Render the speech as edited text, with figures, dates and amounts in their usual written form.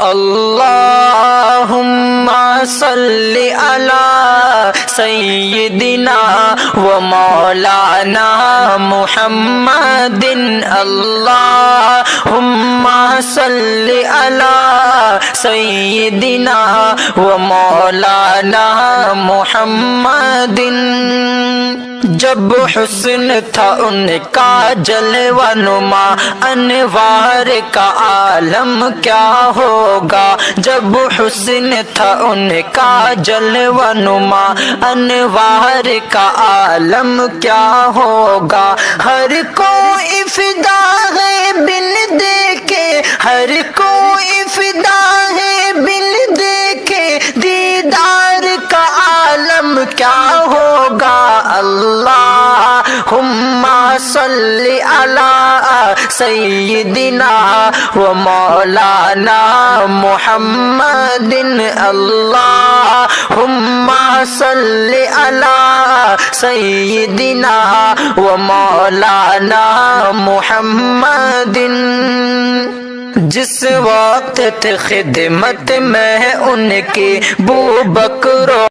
اللہم صلی علی سیدنا و مولانا محمد اللہم صلی علی سیدنا و مولانا محمد جب حسن تھا ان کا جلوہ نما انوار کا عالم کیا ہوگا جب حسن تھا ان کا جلوہ نما انوار کا عالم کیا ہوگا ہر کوئی فدا ہے بن دیکھے ہر کوئی فدا ہے بن دیکھے دیدار کا عالم کیا ہوگا اللہم صلی علی سیدنا و مولانا محمد اللہم صلی علی سیدنا و مولانا محمد جس وقت خدمت میں ان کی بو بکر